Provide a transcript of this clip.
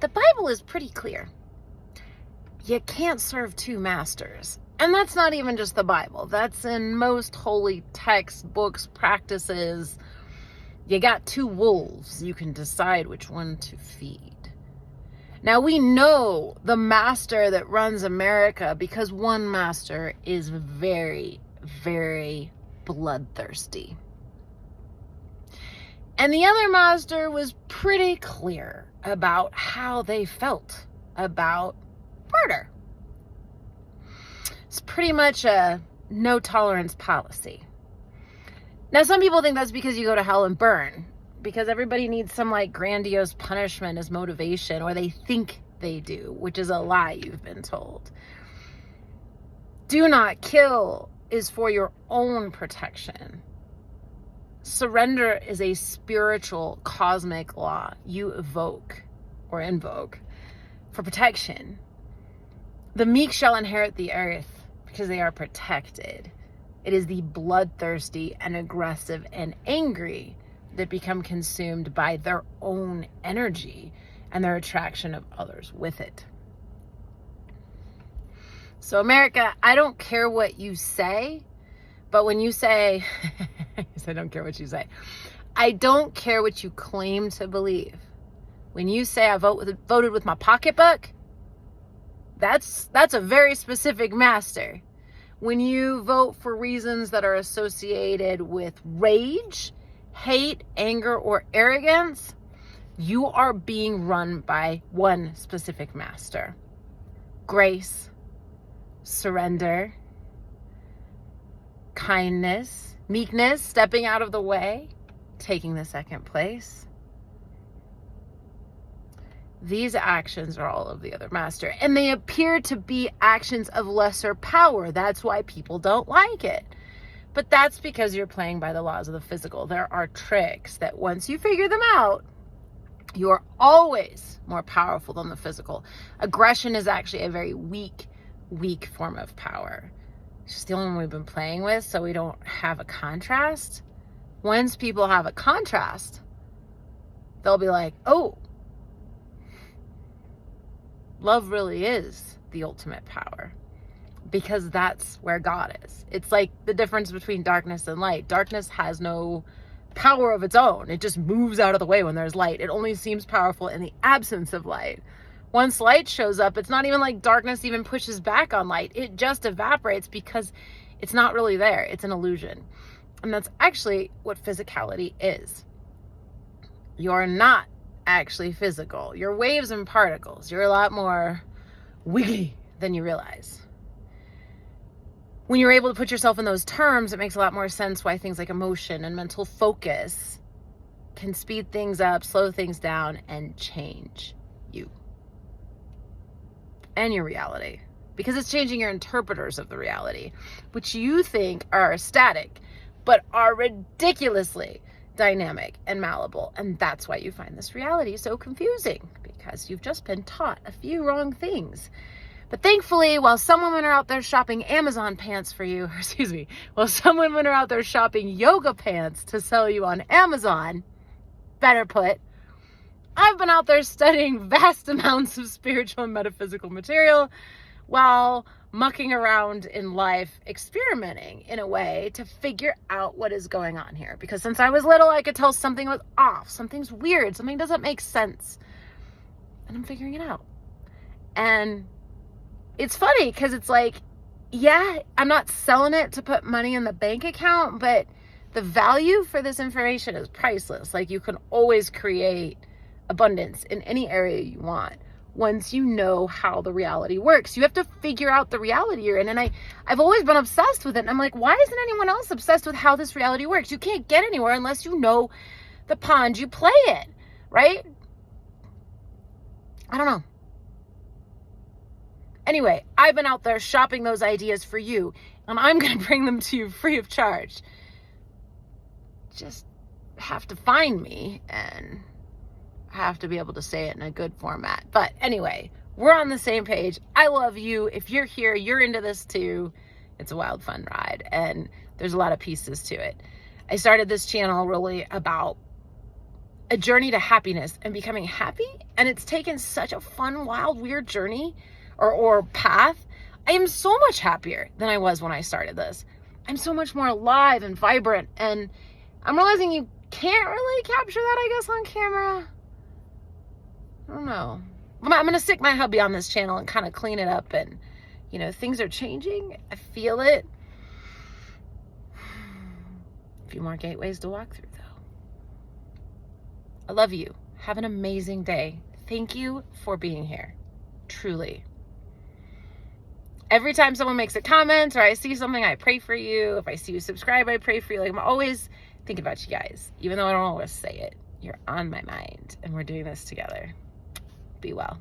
the Bible is pretty clear. You can't serve two masters. And that's not even just the Bible. That's in most holy textbooks, practices. You got two wolves. You can decide which one to feed. Now, we know the master that runs America because one master is very, very bloodthirsty. And the other master was pretty clear about how they felt about murder. It's pretty much a no tolerance policy. Now, some people think that's because you go to hell and burn, because everybody needs some like grandiose punishment as motivation, or they think they do, which is a lie you've been told. Do not kill is for your own protection. Surrender is a spiritual cosmic law you evoke or invoke for protection. The meek shall inherit the earth because they are protected. It is the bloodthirsty and aggressive and angry that become consumed by their own energy and their attraction of others with it. So America, I don't care what you say, but when you say, I don't care what you say, I don't care what you claim to believe. When you say I voted with my pocketbook, that's a very specific master. When you vote for reasons that are associated with rage, hate, anger, or arrogance, you are being run by one specific master. Grace, surrender, kindness, meekness, stepping out of the way, taking the second place. These actions are all of the other master, and they appear to be actions of lesser power. That's why people don't like it. But that's because you're playing by the laws of the physical. There are tricks that once you figure them out, you are always more powerful than the physical. Aggression is actually a very weak form of power. It's just the only one we've been playing with, so we don't have a contrast. Once people have a contrast, they'll be like, oh, love really is the ultimate power, because that's where God is. It's like the difference between darkness and light. Darkness has no power of its own. It just moves out of the way when there's light. It only seems powerful in the absence of light. Once light shows up, it's not even like darkness even pushes back on light. It just evaporates because it's not really there. It's an illusion. And that's actually what physicality is. You're not actually physical. You're waves and particles. You're a lot more wiggly than you realize. When you're able to put yourself in those terms, it makes a lot more sense why things like emotion and mental focus can speed things up, slow things down, and change you and your reality, because it's changing your interpreters of the reality, which you think are static, but are ridiculously dynamic and malleable. And that's why you find this reality so confusing, because you've just been taught a few wrong things. But thankfully, while some women are out there shopping Amazon pants for you, while some women are out there shopping yoga pants to sell you on Amazon, better put, I've been out there studying vast amounts of spiritual and metaphysical material while mucking around in life, experimenting in a way to figure out what is going on here. Because since I was little, I could tell something was off, something's weird, something doesn't make sense. And I'm figuring it out. And it's funny because it's like, yeah, I'm not selling it to put money in the bank account, but the value for this information is priceless. Like, you can always create abundance in any area you want once you know how the reality works. You have to figure out the reality you're in. And I've always been obsessed with it. And I'm like, why isn't anyone else obsessed with how this reality works? You can't get anywhere unless you know the pond you play in, right? I don't know. Anyway, I've been out there shopping those ideas for you, and I'm going to bring them to you free of charge. Just have to find me, and have to be able to say it in a good format. But anyway, we're on the same page. I love you. If you're here, you're into this too. It's a wild, fun ride, and there's a lot of pieces to it. I started this channel really about a journey to happiness and becoming happy. And it's taken such a fun, wild, weird journey or path. I am so much happier than I was when I started this. I'm so much more alive and vibrant. And I'm realizing you can't really capture that, I guess, on camera. I don't know. I'm going to stick my hubby on this channel and kind of clean it up. And, you know, things are changing. I feel it. A few more gateways to walk through, though. I love you. Have an amazing day. Thank you for being here. Truly. Every time someone makes a comment or I see something, I pray for you. If I see you subscribe, I pray for you. Like, I'm always thinking about you guys, even though I don't always say it. You're on my mind, and we're doing this together. Be well.